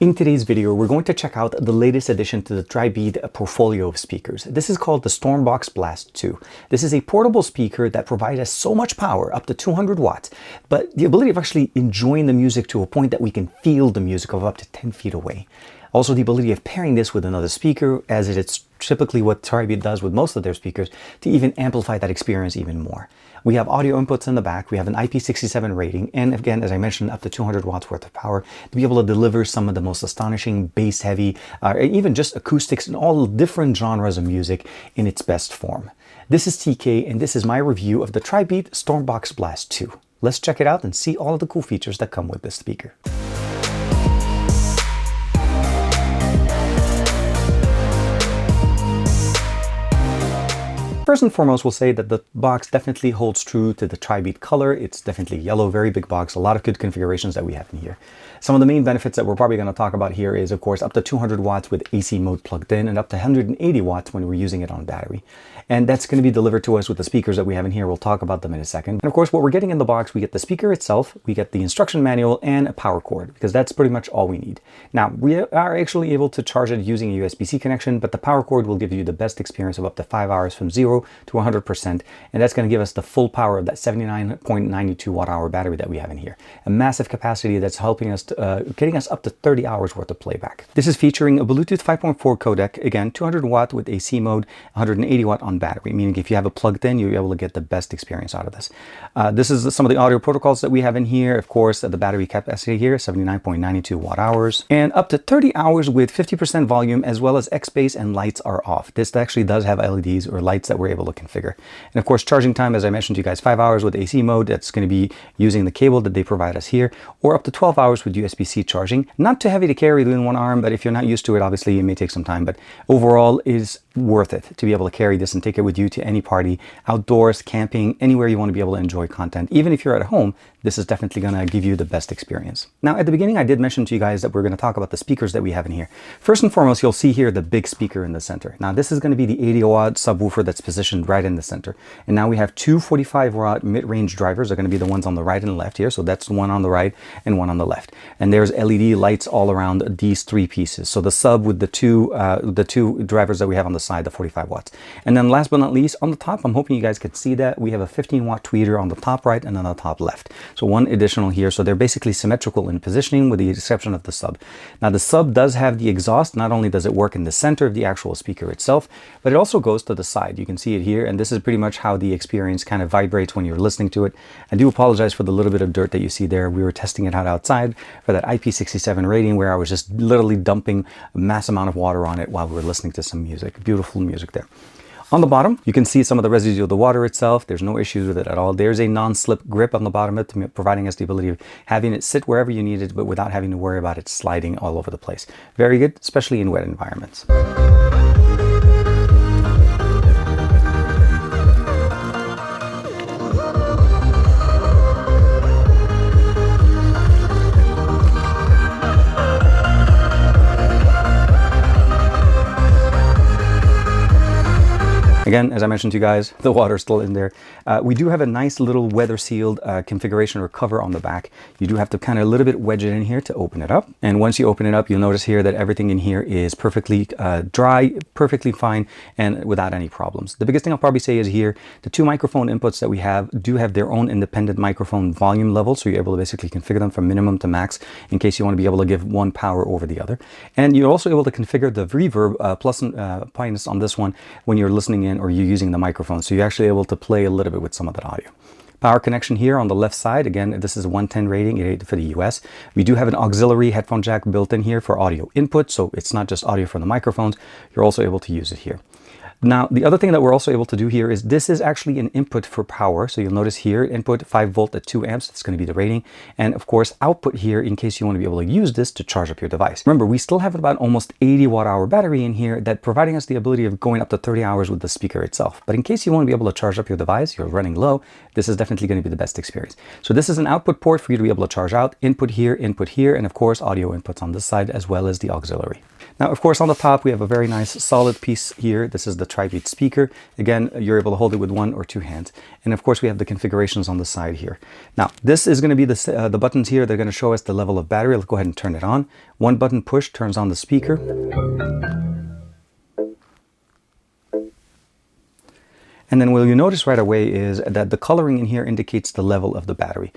In today's video, we're going to check out the latest addition to the TriBit portfolio of speakers. This is called the StormBox Blast 2. This is a portable speaker that provides us so much power, up to 200 watts, but the ability of actually enjoying the music to a point that we can feel the music of up to 10 feet away. Also, the ability of pairing this with another speaker, as it's typically what TriBit does with most of their speakers, to even amplify that experience even more. We have audio inputs in the back, we have an IP67 rating, and again, as I mentioned, up to 200 watts worth of power to be able to deliver some of the most astonishing bass-heavy, even just acoustics and all different genres of music in its best form. This is TK, and this is my review of the TriBit StormBox Blast 2. Let's check it out and see all of the cool features that come with this speaker. First and foremost, we'll say that the box definitely holds true to the TriBit color. It's definitely yellow, very big box, a lot of good configurations that we have in here. Some of the main benefits that we're probably going to talk about here is, of course, up to 200 watts with AC mode plugged in and up to 180 watts when we're using it on battery. And that's going to be delivered to us with the speakers that we have in here. We'll talk about them in a second. And of course, what we're getting in the box, we get the speaker itself, we get the instruction manual and a power cord, because that's pretty much all we need. Now, we are actually able to charge it using a USB-C connection, but the power cord will give you the best experience of up to 5 hours from 0 to 100%, and that's going to give us the full power of that 79.92 watt-hour battery that we have in here. A massive capacity that's helping us, getting us up to 30 hours worth of playback. This is featuring a Bluetooth 5.4 codec, again, 200 watt with AC mode, 180 watt on battery, meaning if you have it plugged in, you'll be able to get the best experience out of this. This is some of the audio protocols that we have in here. Of course, the battery capacity here, 79.92 watt-hours, and up to 30 hours with 50% volume, as well as X-Bass and lights are off. This actually does have LEDs or lights that we're able to configure. And of course, charging time, as I mentioned to you guys, 5 hours with AC mode. That's going to be using the cable that they provide us here, or up to 12 hours with USB-C charging. Not too heavy to carry in one arm, but if you're not used to it, obviously it may take some time, but overall is worth it to be able to carry this and take it with you to any party, outdoors, camping, anywhere you want to be able to enjoy content. Even if you're at home, this is definitely going to give you the best experience. Now, at the beginning, I did mention to you guys that we're going to talk about the speakers that we have in here. First and foremost, you'll see here the big speaker in the center. Now, this is going to be the 80 watt subwoofer that's positioned right in the center. And now we have two 45 watt mid-range drivers. They're going to be the ones on the right and left here. So that's one on the right and one on the left. And there's LED lights all around these three pieces. So the sub with the two drivers that we have on the side, the 45 watts. And then last but not least, on the top, I'm hoping you guys could see that we have a 15 watt tweeter on the top right and on the top left. So one additional here. So they're basically symmetrical in positioning with the exception of the sub. Now the sub does have the exhaust. Not only does it work in the center of the actual speaker itself, but it also goes to the side. You can see it here. And this is pretty much how the experience kind of vibrates when you're listening to it. I do apologize for the little bit of dirt that you see there. We were testing it out outside for that IP67 rating where I was just literally dumping a mass amount of water on it while we were listening to some music. Beautiful music there. On the bottom, you can see some of the residue of the water itself. There's no issues with it at all. There's a non-slip grip on the bottom of it, providing us the ability of having it sit wherever you need it, but without having to worry about it sliding all over the place. Very good, especially in wet environments. Again, as I mentioned to you guys, the water's still in there. We do have a nice little weather sealed configuration or cover on the back. You do have to kind of a little bit wedge it in here to open it up. And once you open it up, you'll notice here that everything in here is perfectly dry, perfectly fine, and without any problems. The biggest thing I'll probably say is here, the two microphone inputs that we have do have their own independent microphone volume level. So you're able to basically configure them from minimum to max in case you want to be able to give one power over the other. And you're also able to configure the reverb plus and minus on this one when you're listening in or you're using the microphone. So you're actually able to play a little bit with some of that audio. Power connection here on the left side. Again, this is a 110 rating for the US. We do have an auxiliary headphone jack built in here for audio input. So it's not just audio from the microphones. You're also able to use it here. Now, the other thing that we're also able to do here is this is actually an input for power. So you'll notice here, input 5 volt at 2 amps. It's going to be the rating. And of course, output here in case you want to be able to use this to charge up your device. Remember, we still have about almost 80 watt-hour battery in here that providing us the ability of going up to 30 hours with the speaker itself. But in case you want to be able to charge up your device, you're running low, this is definitely going to be the best experience. So this is an output port for you to be able to charge out, input here, and of course, audio inputs on this side as well as the auxiliary. Now, of course, on the top, we have a very nice solid piece here. This is the TriBit speaker. Again, you're able to hold it with 1 or 2 hands. And of course, we have the configurations on the side here. Now, this is going to be the buttons here. They're going to show us the level of battery. Let's go ahead and turn it on. One button push turns on the speaker. And then what you notice right away is that the coloring in here indicates the level of the battery.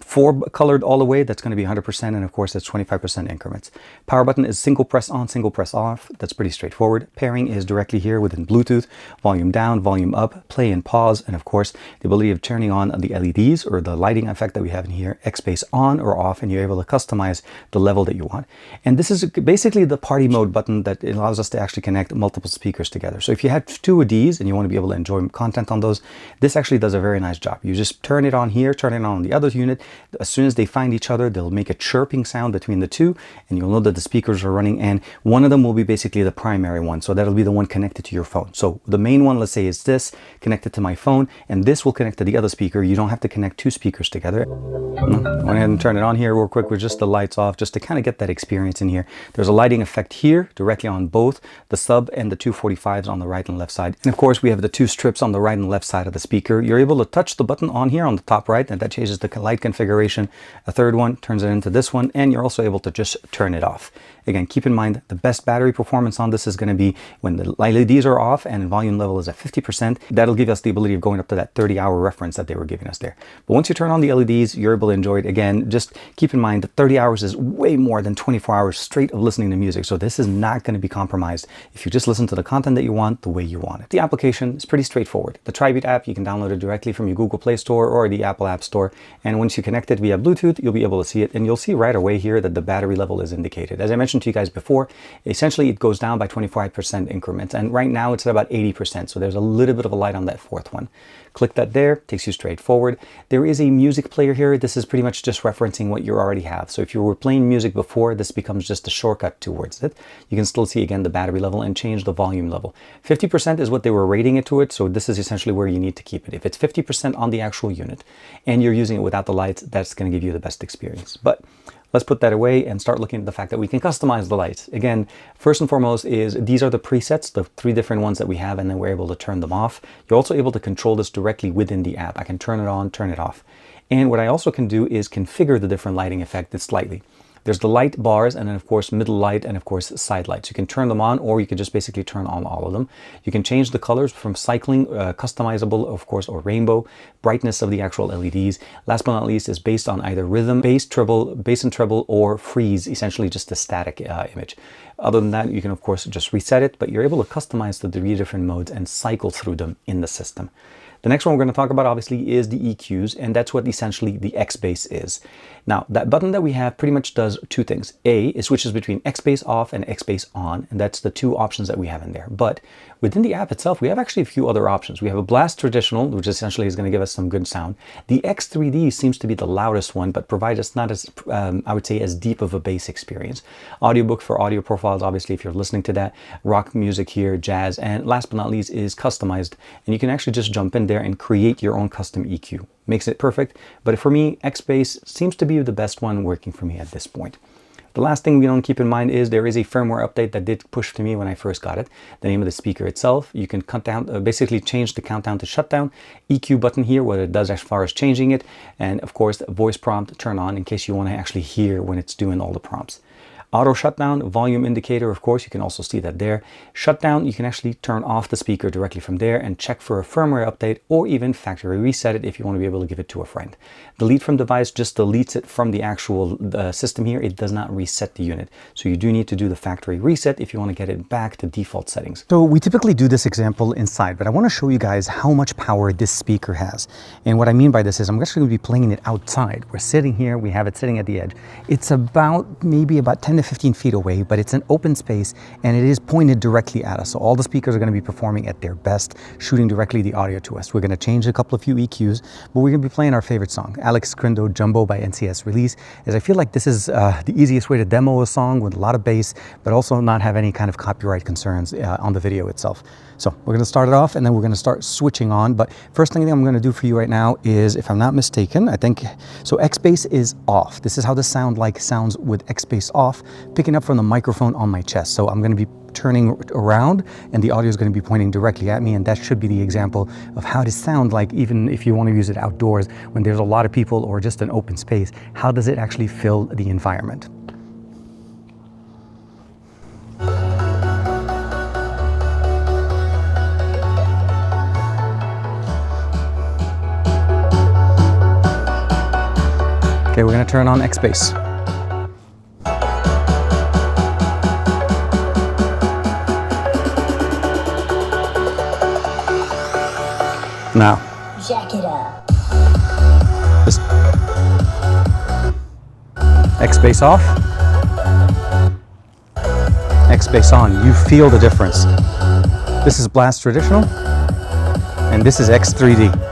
4 colored all the way, that's going to be 100%, and of course that's 25% increments. Power button is single press on, single press off. That's pretty straightforward. Pairing is directly here within Bluetooth. Volume down, volume up, play and pause, and of course the ability of turning on the LEDs or the lighting effect that we have in here, X-Base on or off, and you're able to customize the level that you want. And this is basically the party mode button that allows us to actually connect multiple speakers together. So if you had 2 of these and you want to be able to enjoy content on those, this actually does a very nice job. You just turn it on here, turn it on the other unit. As soon as they find each other, they'll make a chirping sound between the 2, and you'll know that the speakers are running, and one of them will be basically the primary one. So that'll be the one connected to your phone. So the main one, let's say, is this connected to my phone, and this will connect to the other speaker. You don't have to connect 2 speakers together. Go ahead and turn it on here real quick with just the lights off, just to kind of get that experience in here. There's a lighting effect here directly on both the sub and the 245s on the right and left side. And of course, we have the 2 strips on the right and left side of the speaker. You're able to touch the button on here on the top right, and that changes the light configuration. A third one turns it into this one, and you're also able to just turn it off. Again, keep in mind the best battery performance on this is going to be when the LEDs are off and volume level is at 50%. That'll give us the ability of going up to that 30-hour reference that they were giving us there. But once you turn on the LEDs, you're able to enjoy it. Again, just keep in mind that 30 hours is way more than 24 hours straight of listening to music. So this is not going to be compromised if you just listen to the content that you want the way you want it. The application is pretty straightforward. The TriBit app, you can download it directly from your Google Play Store or the Apple App Store. And once you connect it via Bluetooth, you'll be able to see it, and you'll see right away here that the battery level is indicated. As I mentioned to you guys before, essentially it goes down by 25% increments, and right now it's at about 80%. So there's a little bit of a light on that 4th one. Click that there, takes you straight forward. There is a music player here. This is pretty much just referencing what you already have. So if you were playing music before, this becomes just a shortcut towards it. You can still see again the battery level and change the volume level. 50% is what they were rating it to it, so this is essentially where you need to keep it. If it's 50% on the actual unit and you're using it without the lights, that's going to give you the best experience. But let's put that away and start looking at the fact that we can customize the lights. Again, first and foremost is these are the presets, the 3 different ones that we have, and then we're able to turn them off. You're also able to control this directly within the app. I can turn it on, turn it off. And what I also can do is configure the different lighting effects slightly. There's the light bars, and then of course middle light, and of course side lights. You can turn them on, or you could just basically turn on all of them. You can change the colors from cycling, customizable of course, or rainbow, brightness of the actual LEDs. Last but not least is based on either rhythm, bass and treble, or freeze, essentially just a static image. Other than that, you can of course just reset it, but you're able to customize the 3 different modes and cycle through them in the system. The next one we're going to talk about obviously is the EQs, and that's what essentially the X-Base is. Now, that button that we have pretty much does 2 things. A, it switches between X-Base off and X-Base on, and that's the 2 options that we have in there. But within the app itself, we have actually a few other options. We have a Blast Traditional, which essentially is going to give us some good sound. The X3D seems to be the loudest one, but provides us not as, I would say, as deep of a bass experience. Audiobook for audio profiles, obviously, if you're listening to that. Rock music here, jazz, and last but not least is customized. And you can actually just jump in there and create your own custom EQ. Makes it perfect, but for me, X-Base seems to be the best one working for me at this point. The last thing we don't keep in mind is there is a firmware update that did push to me when I first got it. The name of the speaker itself, you can cut down, basically change the countdown to shutdown. EQ button here, what it does as far as changing it, and of course, voice prompt turn on in case you want to actually hear when it's doing all the prompts. Auto shutdown, volume indicator, of course, you can also see that there. Shutdown, you can actually turn off the speaker directly from there and check for a firmware update, or even factory reset it if you want to be able to give it to a friend. Delete from device just deletes it from the actual system here. It does not reset the unit. So you do need to do the factory reset if you want to get it back to default settings. So we typically do this example inside, but I want to show you guys how much power this speaker has. And what I mean by this is I'm actually going to be playing it outside. We're sitting here, we have it sitting at the edge. It's maybe about 10 to 15 feet away, but it's an open space and it is pointed directly at us. So all the speakers are going to be performing at their best, shooting directly the audio to us. We're going to change a few EQs, but we're going to be playing our favorite song, Alex Crindo, Jumbo by NCS Release, as I feel like this is the easiest way to demo a song with a lot of bass, but also not have any kind of copyright concerns on the video itself. So we're going to start it off and then we're going to start switching on. But first thing I'm going to do for you right now is, if I'm not mistaken, I think, so X-Base is off. This is how the sounds with X-Base off. picking up from the microphone on my chest. So I'm going to be turning around and the audio is going to be pointing directly at me, and that should be the example of how to sound like, even if you want to use it outdoors when there's a lot of people or just an open space. How does it actually fill the environment? Okay, we're going to turn on X bass. Now, jack it up. Just X bass off, X bass on. You feel the difference. This is Blast Traditional, and this is X3D.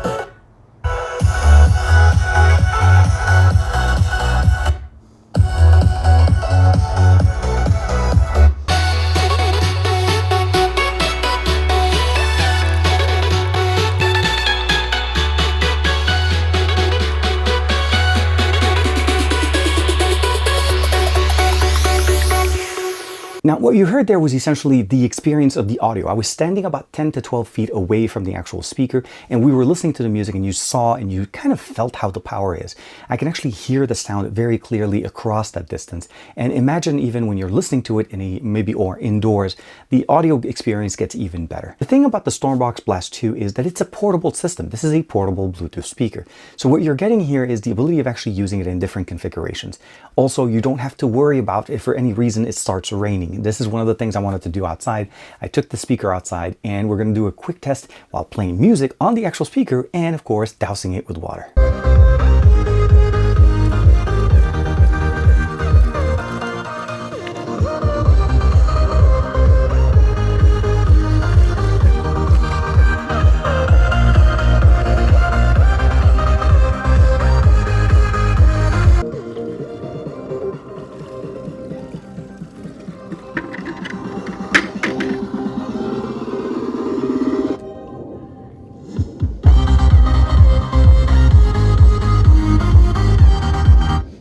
Now, what you heard there was essentially the experience of the audio. I was standing about 10 to 12 feet away from the actual speaker, and we were listening to the music, and you saw and you kind of felt how the power is. I can actually hear the sound very clearly across that distance. And imagine even when you're listening to it in or indoors, the audio experience gets even better. The thing about the StormBox Blast 2 is that it's a portable system. This is a portable Bluetooth speaker. So what you're getting here is the ability of actually using it in different configurations. Also, you don't have to worry about if for any reason it starts raining. This is one of the things I wanted to do outside. I took the speaker outside, and we're going to do a quick test while playing music on the actual speaker and, of course, dousing it with water.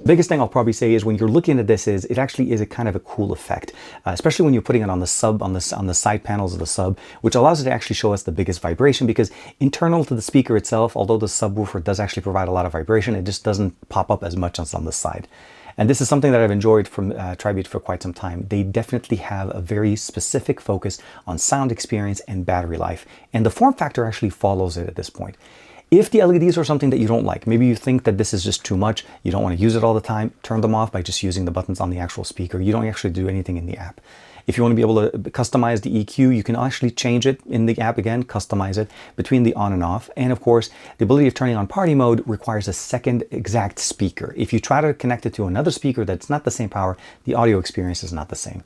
Biggest thing I'll probably say is when you're looking at this is it actually is a kind of a cool effect, especially when you're putting it on the sub, on the side panels of the sub, which allows it to actually show us the biggest vibration, because internal to the speaker itself, although the subwoofer does actually provide a lot of vibration, it just doesn't pop up as much as on the side. And this is something that I've enjoyed from TriBit for quite some time. They definitely have a very specific focus on sound experience and battery life, and the form factor actually follows it at this point. If the LEDs are something that you don't like, maybe you think that this is just too much, you don't want to use it all the time, turn them off by just using the buttons on the actual speaker. You don't actually do anything in the app. If you want to be able to customize the EQ, you can actually change it in the app again, customize it between the on and off. And of course, the ability of turning on party mode requires a second exact speaker. If you try to connect it to another speaker that's not the same power, the audio experience is not the same.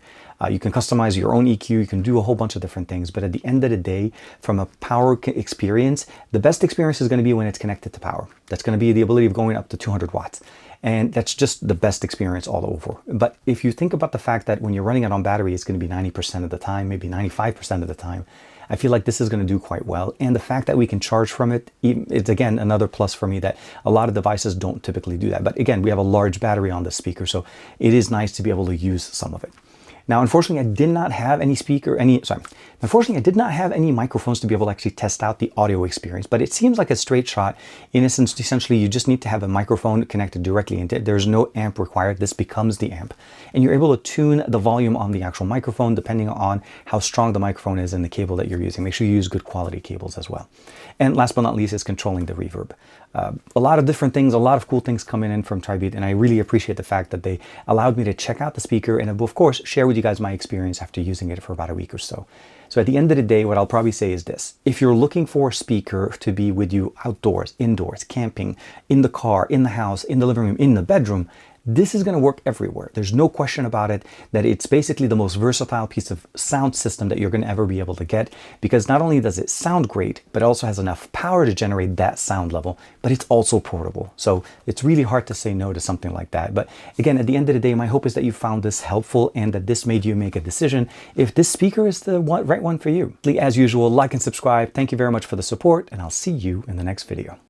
You can customize your own EQ, you can do a whole bunch of different things, but at the end of the day, from a power experience, the best experience is going to be when it's connected to power. That's going to be the ability of going up to 200 watts. And that's just the best experience all over. But if you think about the fact that when you're running it on battery, it's going to be 90% of the time, maybe 95% of the time, I feel like this is going to do quite well. And the fact that we can charge from it, it's again another plus for me that a lot of devices don't typically do that. But again, we have a large battery on the speaker, so it is nice to be able to use some of it. Now, unfortunately, I did not have any microphones to be able to actually test out the audio experience, but it seems like a straight shot. In essence, essentially, you just need to have a microphone connected directly into it. There's no amp required. This becomes the amp. And you're able to tune the volume on the actual microphone depending on how strong the microphone is and the cable that you're using. Make sure you use good quality cables as well. And last but not least is controlling the reverb. A lot of different things, a lot of cool things coming in from TriBit, and I really appreciate the fact that they allowed me to check out the speaker and of course share with you guys my experience after using it for about a week or so. So at the end of the day, what I'll probably say is this: if you're looking for a speaker to be with you outdoors, indoors, camping, in the car, in the house, in the living room, in the bedroom, this is going to work everywhere. There's no question about it that it's basically the most versatile piece of sound system that you're going to ever be able to get, because not only does it sound great, but it also has enough power to generate that sound level, but it's also portable. So it's really hard to say no to something like that. But again, at the end of the day, my hope is that you found this helpful and that this made you make a decision if this speaker is the right one for you. As usual, like and subscribe. Thank you very much for the support, and I'll see you in the next video.